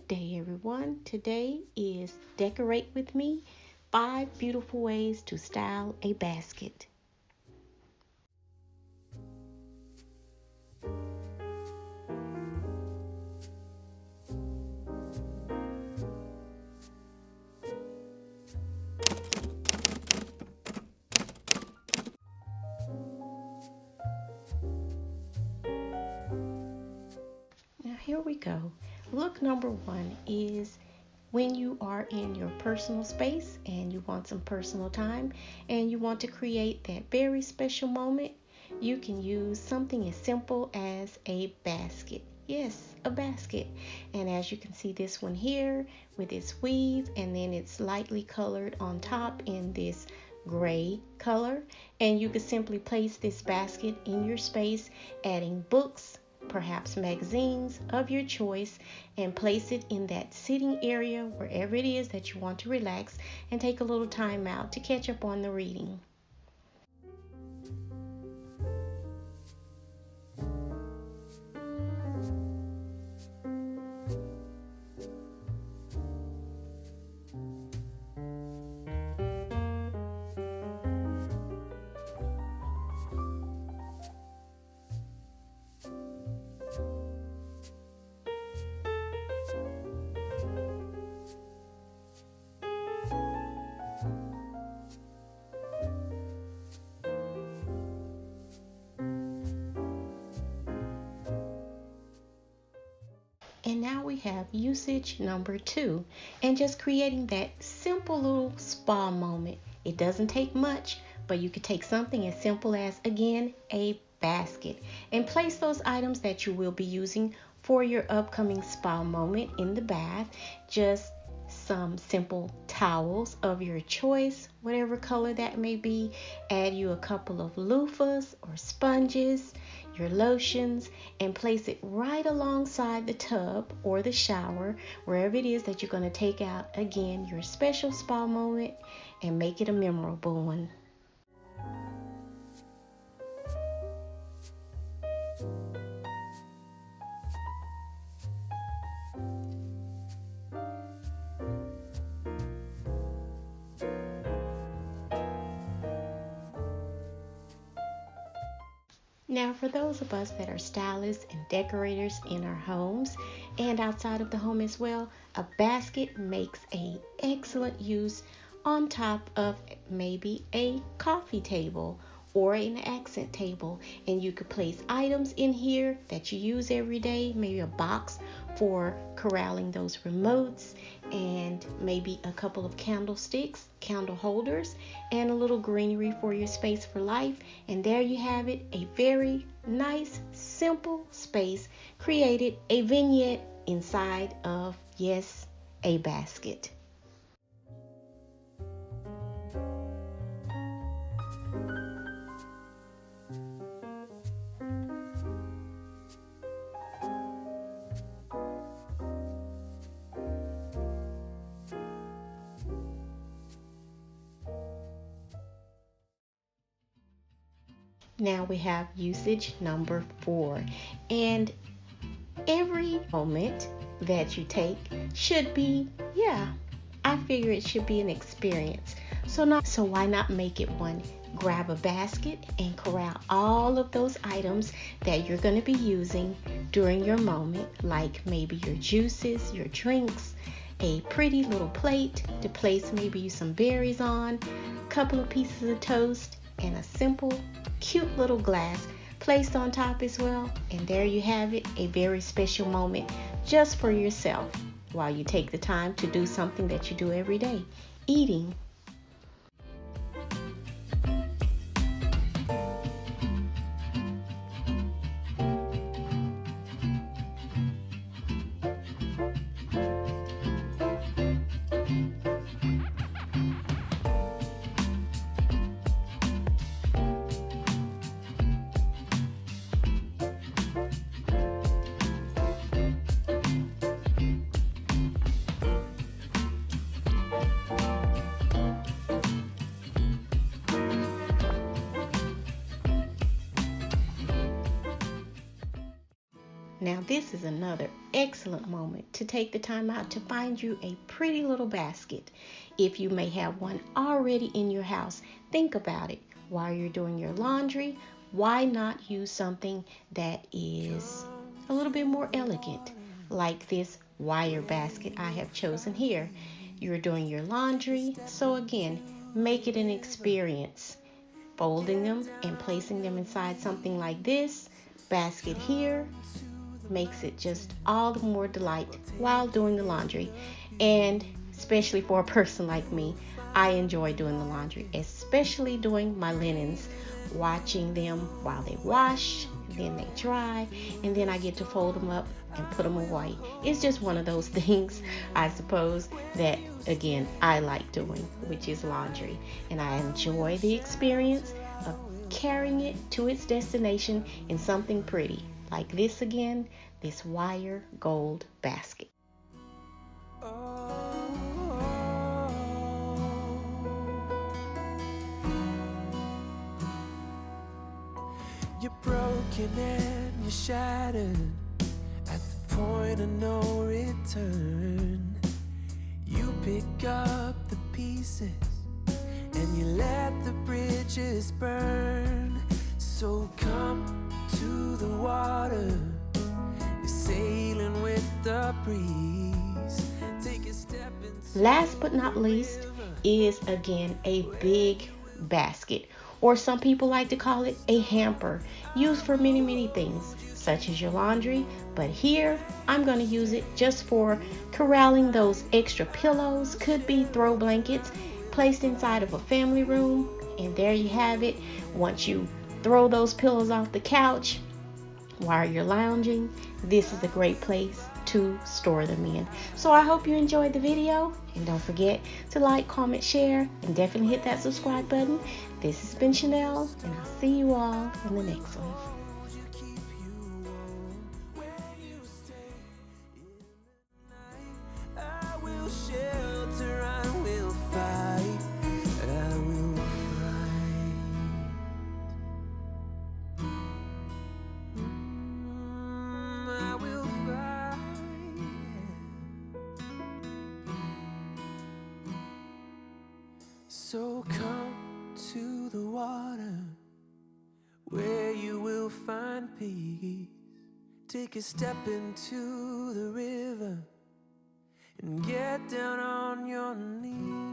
Good day, everyone. Today is Decorate with Me, 5 beautiful ways to style a basket. Now here we go. Look number 1 is when you are in your personal space and you want some personal time and you want to create that very special moment, you can use something as simple as a basket. Yes, a basket. And as you can see, this one here with its weave, and then it's lightly colored on top in this gray color. And you could simply place this basket in your space, adding books, perhaps magazines of your choice, and place it in that sitting area wherever it is that you want to relax and take a little time out to catch up on the reading. And now we have usage number 2, and just creating that simple little spa moment. It doesn't take much, but you could take something as simple as, again, a basket, and place those items that you will be using for your upcoming spa moment in the bath. Just some simple towels of your choice, whatever color that may be. Add you a couple of loofahs or sponges, your lotions, and place it right alongside the tub or the shower, wherever it is that you're going to take out, again, your special spa moment, and make it a memorable one. Now, for those of us that are stylists and decorators in our homes and outside of the home as well, a basket makes an excellent use on top of maybe a coffee table or an accent table. And you could place items in here that you use every day, maybe a box for corralling those remotes, and maybe a couple of candlesticks, candle holders, and a little greenery for your space for life. And there you have it, a very nice, simple space created, a vignette inside of, yes, a basket. Now we have usage number 4, and every moment that you take should be, I figure it should be an experience. So why not make it one? Grab a basket and corral all of those items that you're going to be using during your moment, like maybe your juices, your drinks, a pretty little plate to place maybe some berries on, a couple of pieces of toast, and a simple, cute little glass placed on top as well. And there you have it, a very special moment just for yourself while you take the time to do something that you do every day, eating. Now this is another excellent moment to take the time out to find you a pretty little basket. If you may have one already in your house, think about it. While you're doing your laundry, why not use something that is a little bit more elegant, like this wire basket I have chosen here. You're doing your laundry, so again, make it an experience. Folding them and placing them inside something like this basket here makes it just all the more delight while doing the laundry. And especially for a person like me, I enjoy doing the laundry, especially doing my linens, watching them while they wash, then they dry, and then I get to fold them up and put them away. It's just one of those things, I suppose, that again I like doing, which is laundry, and I enjoy the experience of carrying it to its destination in something pretty like this again, this wire gold basket. You're broken and you're shattered at the point of no return. You pick up the pieces and you let the bridges burn. So come to the water, you're sailing with the breeze. Take a step into Last but not least is again a big basket, or some people like to call it a hamper, used for many things such as your laundry, but here I'm going to use it just for corralling those extra pillows, could be throw blankets placed inside of a family room. And there you have it. Once you throw those pillows off the couch while you're lounging, this is a great place to store them in. So I hope you enjoyed the video, and don't forget to like, comment, share, and definitely hit that subscribe button. This has been Shenell, and I'll see you all in the next one. So come to the water where you will find peace. Take a step into the river and get down on your knees.